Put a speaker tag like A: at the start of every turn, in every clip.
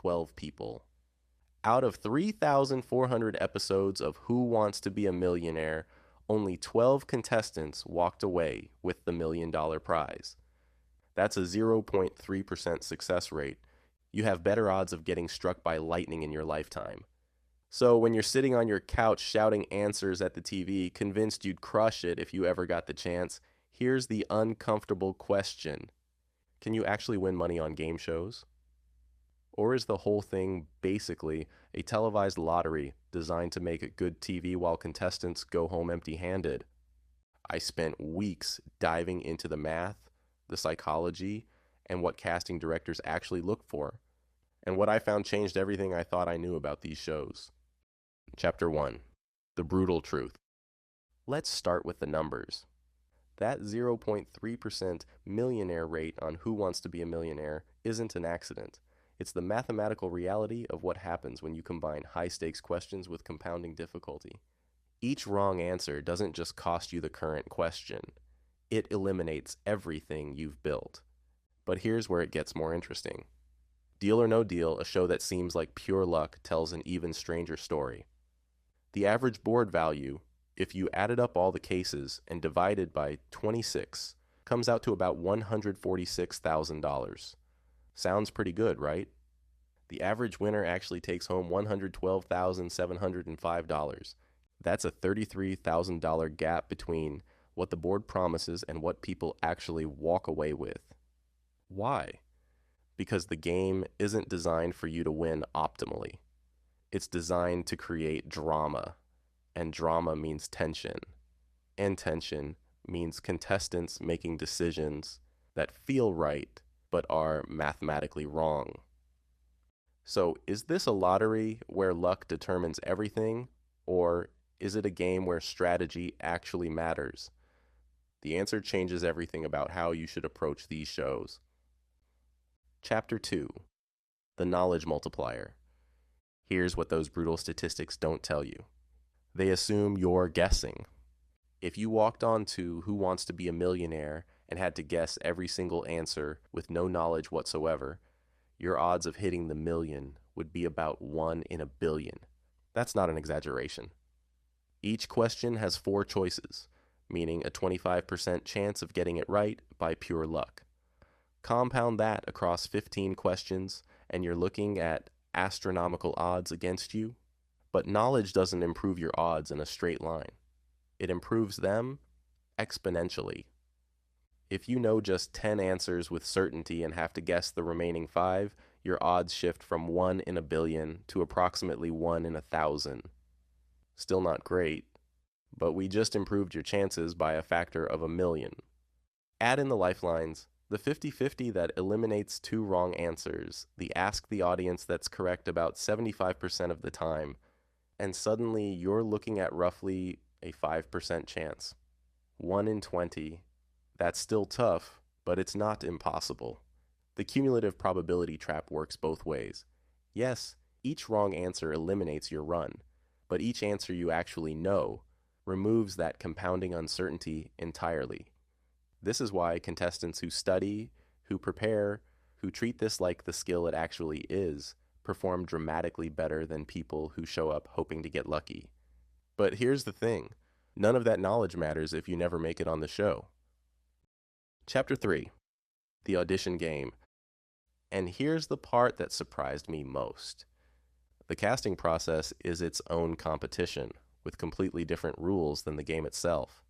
A: 12 people. Out of 3,400 episodes of Who Wants to Be a Millionaire, only 12 contestants walked away with the $1 million prize. That's a 0.3% success rate. You have better odds of getting struck by lightning in your lifetime. So when you're sitting on your couch shouting answers at the TV, convinced you'd crush it if you ever got the chance, here's the uncomfortable question. Can you actually win money on game shows? Or is the whole thing basically a televised lottery designed to make it good TV while contestants go home empty-handed? I spent weeks diving into the math, the psychology, and what casting directors actually look for. And what I found changed everything I thought I knew about these shows. Chapter 1. The Brutal Truth. Let's start with the numbers. That 0.3% millionaire rate on Who Wants to Be a Millionaire isn't an accident. It's the mathematical reality of what happens when you combine high-stakes questions with compounding difficulty. Each wrong answer doesn't just cost you the current question. It eliminates everything you've built. But here's where it gets more interesting. Deal or No Deal, a show that seems like pure luck, tells an even stranger story. The average board value, if you added up all the cases and divided by 26, comes out to about $146,000. Sounds pretty good, right? The average winner actually takes home $112,705. That's a $33,000 gap between what the board promises and what people actually walk away with. Why? Because the game isn't designed for you to win optimally. It's designed to create drama, and drama means tension. And tension means contestants making decisions that feel right but are mathematically wrong. So, is this a lottery where luck determines everything, or is it a game where strategy actually matters? The answer changes everything about how you should approach these shows. Chapter 2. The Knowledge Multiplier. Here's what those brutal statistics don't tell you. They assume you're guessing. If you walked on to Who Wants to Be a Millionaire and had to guess every single answer with no knowledge whatsoever, your odds of hitting the million would be about 1 in a billion. That's not an exaggeration. Each question has 4 choices, meaning a 25% chance of getting it right by pure luck. Compound that across 15 questions, and you're looking at astronomical odds against you. But knowledge doesn't improve your odds in a straight line. It improves them exponentially. If you know just 10 answers with certainty and have to guess the remaining 5, your odds shift from 1 in a billion to approximately 1 in 1,000. Still not great, but we just improved your chances by a factor of 1,000,000. Add in the lifelines, the 50-50 that eliminates 2 wrong answers, the ask the audience that's correct about 75% of the time, and suddenly you're looking at roughly a 5% chance. 1 in 20. That's still tough, but it's not impossible. The cumulative probability trap works both ways. Yes, each wrong answer eliminates your run, but each answer you actually know removes that compounding uncertainty entirely. This is why contestants who study, who prepare, who treat this like the skill it actually is, perform dramatically better than people who show up hoping to get lucky. But here's the thing. None of that knowledge matters if you never make it on the show. Chapter 3. The Audition Game. And here's the part that surprised me most. The casting process is its own competition, with completely different rules than the game itself.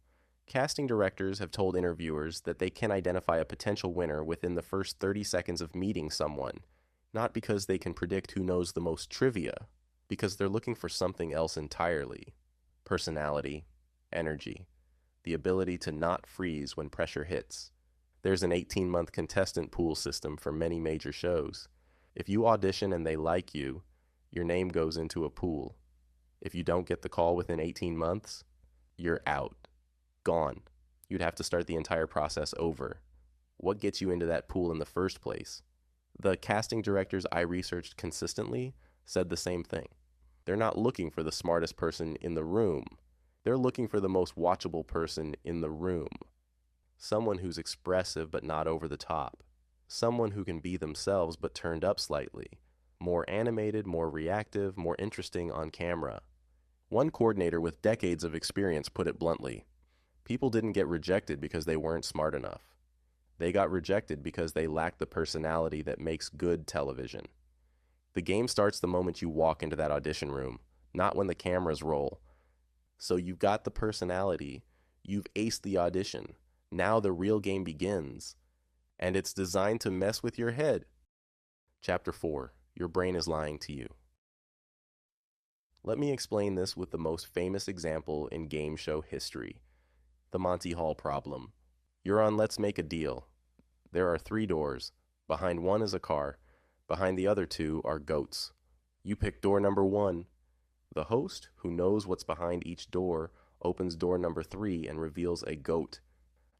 A: Casting directors have told interviewers that they can identify a potential winner within the first 30 seconds of meeting someone, not because they can predict who knows the most trivia, because they're looking for something else entirely. Personality, energy, the ability to not freeze when pressure hits. There's an 18-month contestant pool system for many major shows. If you audition and they like you, your name goes into a pool. If you don't get the call within 18 months, you're out. Gone. You'd have to start the entire process over. What gets you into that pool in the first place? The casting directors I researched consistently said the same thing. They're not looking for the smartest person in the room. They're looking for the most watchable person in the room. Someone who's expressive but not over the top. Someone who can be themselves but turned up slightly. more animated, more reactive, more interesting on camera. One coordinator with decades of experience put it bluntly: people didn't get rejected because they weren't smart enough. They got rejected because they lacked the personality that makes good television. The game starts the moment you walk into that audition room, not when the cameras roll. So you've got the personality, you've aced the audition. Now the real game begins, and it's designed to mess with your head. Chapter 4. Your brain is lying to you. Let me explain this with the most famous example in game show history: the Monty Hall problem. You're on Let's Make a Deal. There are 3 doors. Behind one is a car. Behind the other 2 are goats. You pick door number 1. The host, who knows what's behind each door, opens door number 3 and reveals a goat.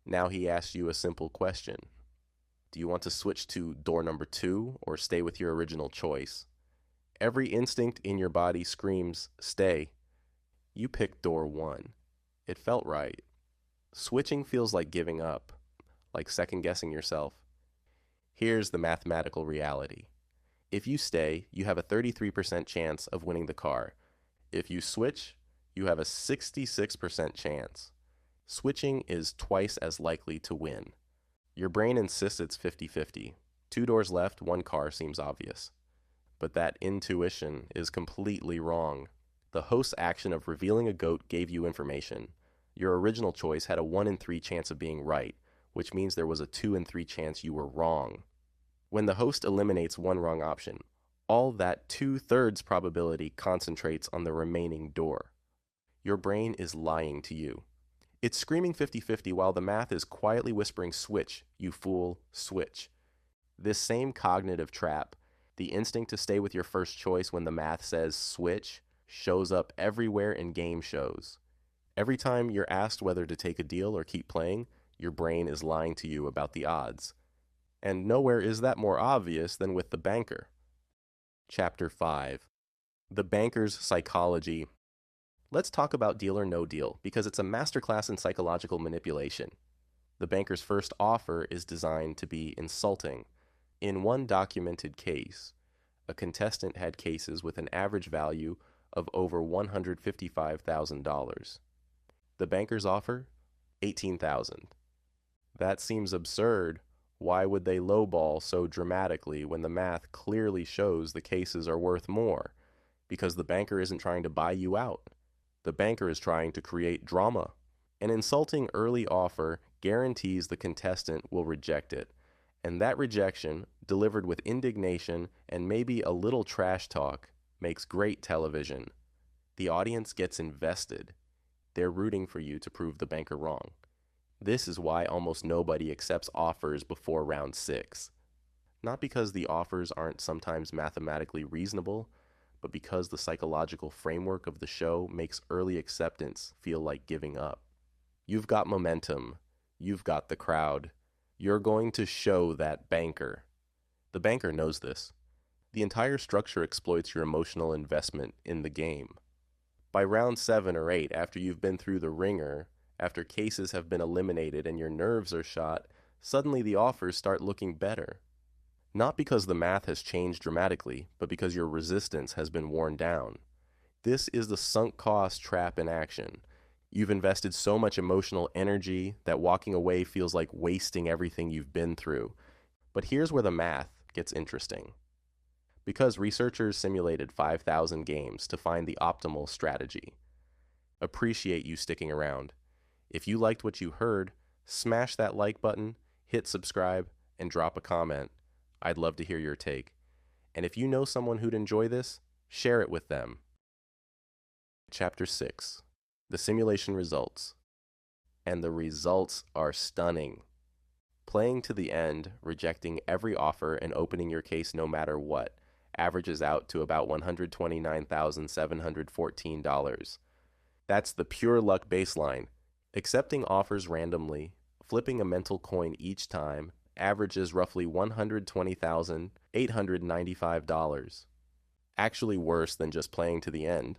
A: Now he asks you a simple question. Do you want to switch to door number 2 or stay with your original choice? Every instinct in your body screams, stay. You pick door 1. It felt right. Switching feels like giving up, like second-guessing yourself. Here's the mathematical reality. If you stay, you have a 33% chance of winning the car. If you switch, you have a 66% chance. Switching is twice as likely to win. Your brain insists it's 50-50. 2 doors left, 1 car seems obvious. But that intuition is completely wrong. The host's action of revealing a goat gave you information. Your original choice had a 1 in 3 chance of being right, which means there was a 2 in 3 chance you were wrong. When the host eliminates one wrong option, all that 2/3 probability concentrates on the remaining door. Your brain is lying to you. It's screaming 50-50 while the math is quietly whispering, switch, you fool, switch. This same cognitive trap, the instinct to stay with your first choice when the math says switch, shows up everywhere in game shows. Every time you're asked whether to take a deal or keep playing, your brain is lying to you about the odds. And nowhere is that more obvious than with the banker. Chapter 5. The Banker's Psychology. Let's talk about Deal or No Deal, because it's a masterclass in psychological manipulation. The banker's first offer is designed to be insulting. In one documented case, a contestant had cases with an average value of over $155,000. The banker's offer? $18,000. That seems absurd. Why would they lowball so dramatically when the math clearly shows the cases are worth more? Because the banker isn't trying to buy you out. The banker is trying to create drama. An insulting early offer guarantees the contestant will reject it, and that rejection, delivered with indignation and maybe a little trash talk, makes great television. The audience gets invested. They're rooting for you to prove the banker wrong. This is why almost nobody accepts offers before round 6. Not because the offers aren't sometimes mathematically reasonable, but because the psychological framework of the show makes early acceptance feel like giving up. You've got momentum. You've got the crowd. You're going to show that banker. The banker knows this. The entire structure exploits your emotional investment in the game. By round 7 or 8, after you've been through the ringer, after cases have been eliminated and your nerves are shot, suddenly the offers start looking better. Not because the math has changed dramatically, but because your resistance has been worn down. This is the sunk cost trap in action. You've invested so much emotional energy that walking away feels like wasting everything you've been through. But here's where the math gets interesting. Because researchers simulated 5,000 games to find the optimal strategy. Appreciate you sticking around. If you liked what you heard, smash that like button, hit subscribe, and drop a comment. I'd love to hear your take. And if you know someone who'd enjoy this, share it with them. Chapter 6. The simulation results. And the results are stunning. Playing to the end, rejecting every offer, and opening your case no matter what, averages out to about $129,714. That's the pure luck baseline. Accepting offers randomly, flipping a mental coin each time, averages roughly $120,895. Actually worse than just playing to the end.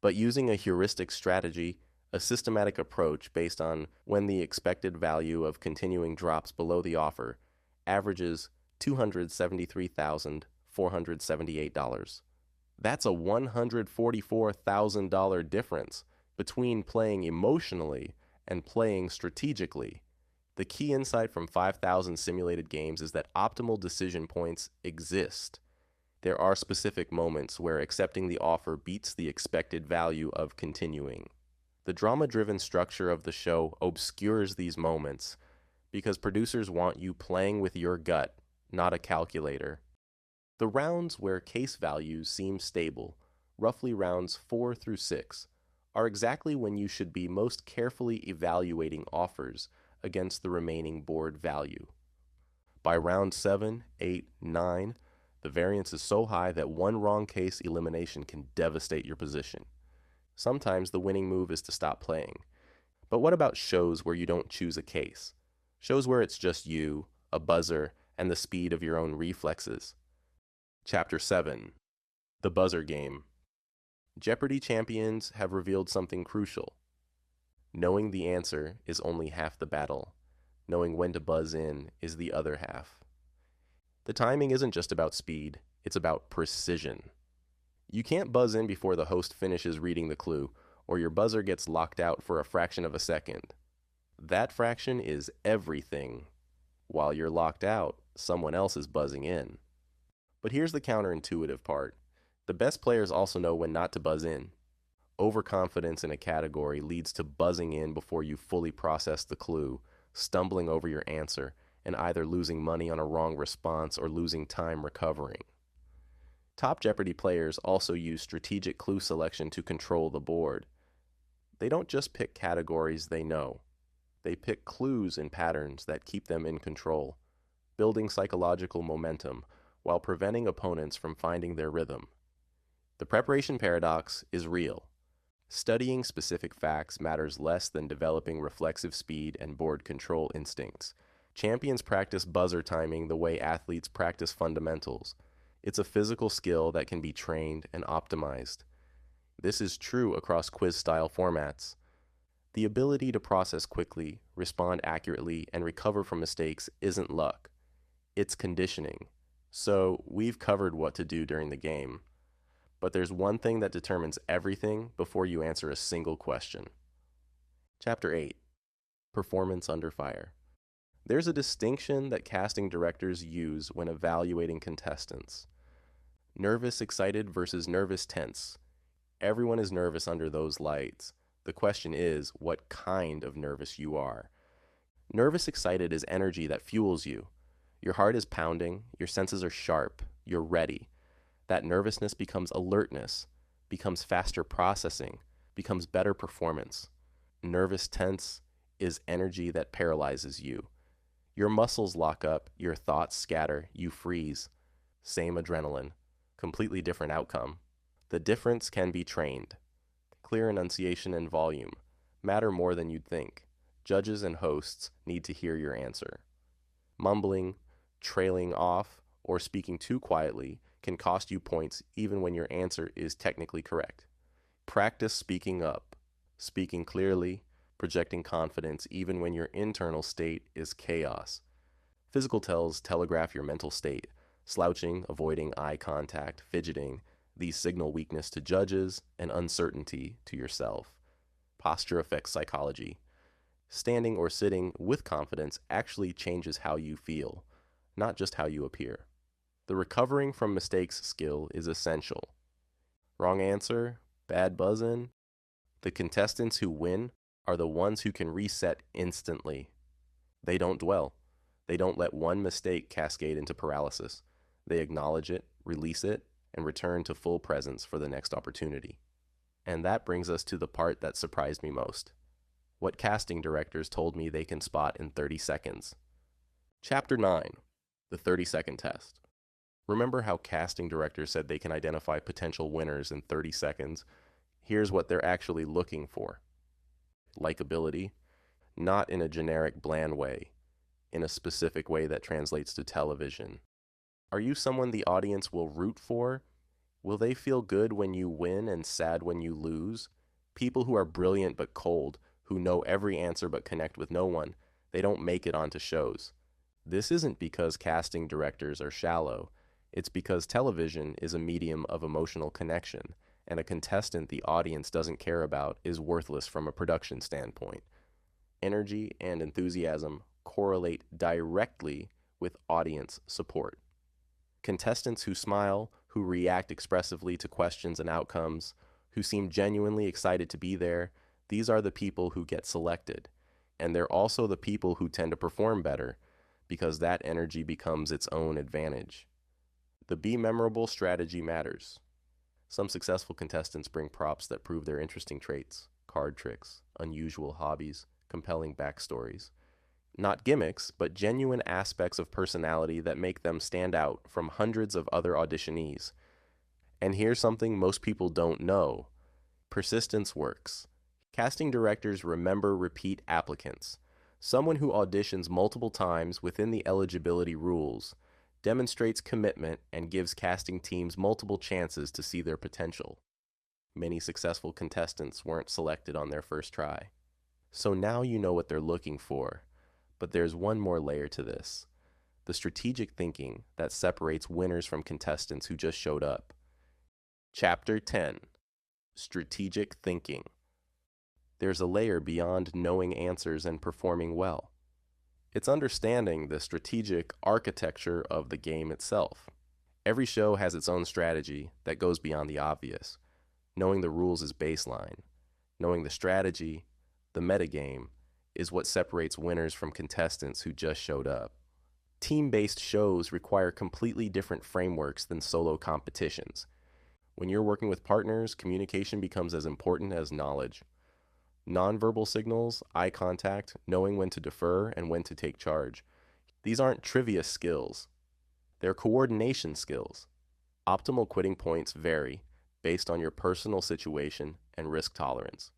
A: But using a heuristic strategy, a systematic approach based on when the expected value of continuing drops below the offer, averages $273,400. $478. That's a $144,000 difference between playing emotionally and playing strategically. The key insight from 5,000 simulated games is that optimal decision points exist. There are specific moments where accepting the offer beats the expected value of continuing. The drama-driven structure of the show obscures these moments because producers want you playing with your gut, not a calculator. The rounds where case values seem stable, roughly rounds 4 through 6, are exactly when you should be most carefully evaluating offers against the remaining board value. By round 7, 8, 9, the variance is so high that one wrong case elimination can devastate your position. Sometimes the winning move is to stop playing. But what about shows where you don't choose a case? Shows where it's just you, a buzzer, and the speed of your own reflexes. Chapter 7. The Buzzer Game. Jeopardy champions have revealed something crucial. Knowing the answer is only half the battle. Knowing when to buzz in is the other half. The timing isn't just about speed, it's about precision. You can't buzz in before the host finishes reading the clue, or your buzzer gets locked out for a fraction of a second. That fraction is everything. While you're locked out, someone else is buzzing in. But here's the counterintuitive part. The best players also know when not to buzz in. Overconfidence in a category leads to buzzing in before you fully process the clue, stumbling over your answer, and either losing money on a wrong response or losing time recovering. Top Jeopardy players also use strategic clue selection to control the board. They don't just pick categories they know. They pick clues and patterns that keep them in control, building psychological momentum while preventing opponents from finding their rhythm. The preparation paradox is real. Studying specific facts matters less than developing reflexive speed and board control instincts. Champions practice buzzer timing the way athletes practice fundamentals. It's a physical skill that can be trained and optimized. This is true across quiz-style formats. The ability to process quickly, respond accurately, and recover from mistakes isn't luck. It's conditioning. So, we've covered what to do during the game. But there's one thing that determines everything before you answer a single question. Chapter 8. Performance Under Fire. There's a distinction that casting directors use when evaluating contestants. Nervous excited versus nervous tense. Everyone is nervous under those lights. The question is, what kind of nervous you are. Nervous excited is energy that fuels you. Your heart is pounding, your senses are sharp, you're ready. That nervousness becomes alertness, becomes faster processing, becomes better performance. Nervous tense is energy that paralyzes you. Your muscles lock up, your thoughts scatter, you freeze. Same adrenaline, completely different outcome. The difference can be trained. Clear enunciation and volume matter more than you'd think. Judges and hosts need to hear your answer. Mumbling, trailing off, or speaking too quietly can cost you points even when your answer is technically correct. Practice speaking up, speaking clearly, projecting confidence even when your internal state is chaos. Physical tells telegraph your mental state. Slouching, avoiding eye contact, fidgeting, these signal weakness to judges and uncertainty to yourself. Posture affects psychology. Standing or sitting with confidence actually changes how you feel, not just how you appear. The recovering from mistakes skill is essential. Wrong answer, bad buzz-in. The contestants who win are the ones who can reset instantly. They don't dwell. They don't let one mistake cascade into paralysis. They acknowledge it, release it, and return to full presence for the next opportunity. And that brings us to the part that surprised me most. What casting directors told me they can spot in 30 seconds. Chapter 9. The 30-second test. Remember how casting directors said they can identify potential winners in 30 seconds? Here's what they're actually looking for. Likability, not in a generic bland way, in a specific way that translates to television. Are you someone the audience will root for? Will they feel good when you win and sad when you lose? People who are brilliant but cold, who know every answer but connect with no one, they don't make it onto shows. This isn't because casting directors are shallow. It's because television is a medium of emotional connection, and a contestant the audience doesn't care about is worthless from a production standpoint. Energy and enthusiasm correlate directly with audience support. Contestants who smile, who react expressively to questions and outcomes, who seem genuinely excited to be there, these are the people who get selected. And they're also the people who tend to perform better because that energy becomes its own advantage. The be memorable strategy matters. Some successful contestants bring props that prove their interesting traits, card tricks, unusual hobbies, compelling backstories. Not gimmicks, but genuine aspects of personality that make them stand out from hundreds of other auditionees. And here's something most people don't know. Persistence works. Casting directors remember repeat applicants. Someone who auditions multiple times within the eligibility rules demonstrates commitment and gives casting teams multiple chances to see their potential. Many successful contestants weren't selected on their first try. So now you know what they're looking for. But there's one more layer to this: the strategic thinking that separates winners from contestants who just showed up. Chapter 10: Strategic Thinking. There's a layer beyond knowing answers and performing well. It's understanding the strategic architecture of the game itself. Every show has its own strategy that goes beyond the obvious. Knowing the rules is baseline. Knowing the strategy, the metagame, is what separates winners from contestants who just showed up. Team-based shows require completely different frameworks than solo competitions. When you're working with partners, communication becomes as important as knowledge. Nonverbal signals, eye contact, knowing when to defer and when to take charge. These aren't trivia skills. They're coordination skills. Optimal quitting points vary based on your personal situation and risk tolerance.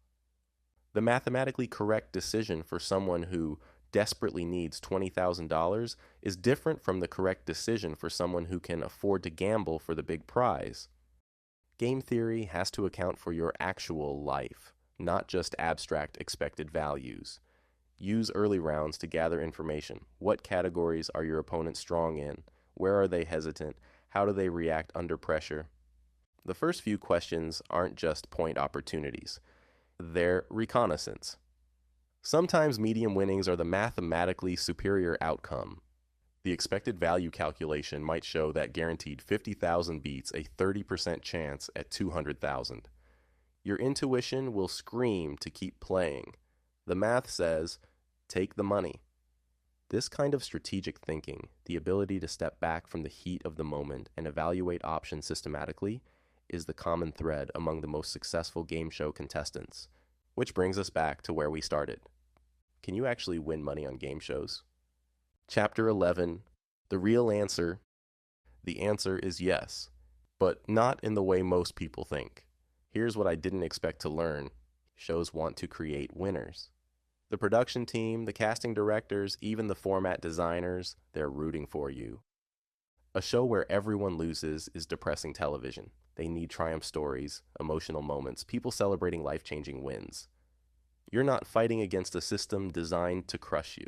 A: The mathematically correct decision for someone who desperately needs $20,000 is different from the correct decision for someone who can afford to gamble for the big prize. Game theory has to account for your actual life, not just abstract expected values. Use early rounds to gather information. What categories are your opponents strong in? Where are they hesitant? How do they react under pressure? The first few questions aren't just point opportunities. They're reconnaissance. Sometimes medium winnings are the mathematically superior outcome. The expected value calculation might show that guaranteed 50,000 beats a 30% chance at 200,000. Your intuition will scream to keep playing. The math says, take the money. This kind of strategic thinking, the ability to step back from the heat of the moment and evaluate options systematically, is the common thread among the most successful game show contestants. Which brings us back to where we started. Can you actually win money on game shows? Chapter 11, The Real Answer. The answer is yes, but not in the way most people think. Here's what I didn't expect to learn. Shows want to create winners. The production team, the casting directors, even the format designers, they're rooting for you. A show where everyone loses is depressing television. They need triumph stories, emotional moments, people celebrating life-changing wins. You're not fighting against a system designed to crush you,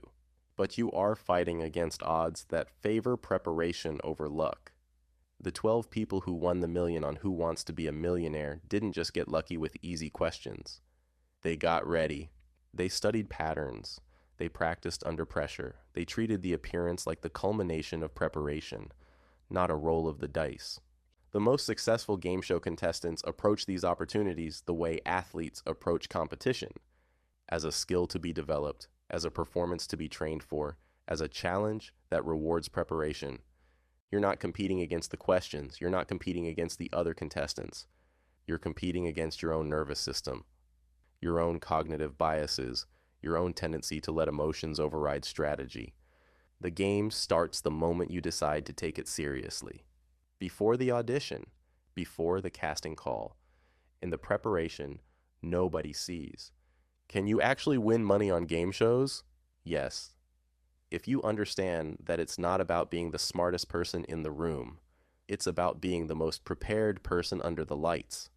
A: but you are fighting against odds that favor preparation over luck. The 12 people who won the million on Who Wants to Be a Millionaire didn't just get lucky with easy questions. They got ready. They studied patterns. They practiced under pressure. They treated the appearance like the culmination of preparation, not a roll of the dice. The most successful game show contestants approach these opportunities the way athletes approach competition, as a skill to be developed, as a performance to be trained for, as a challenge that rewards preparation. You're not competing against the questions. You're not competing against the other contestants. You're competing against your own nervous system, your own cognitive biases, your own tendency to let emotions override strategy. The game starts the moment you decide to take it seriously. Before the audition, before the casting call, in the preparation, nobody sees. Can you actually win money on game shows? Yes. If you understand that it's not about being the smartest person in the room, it's about being the most prepared person under the lights.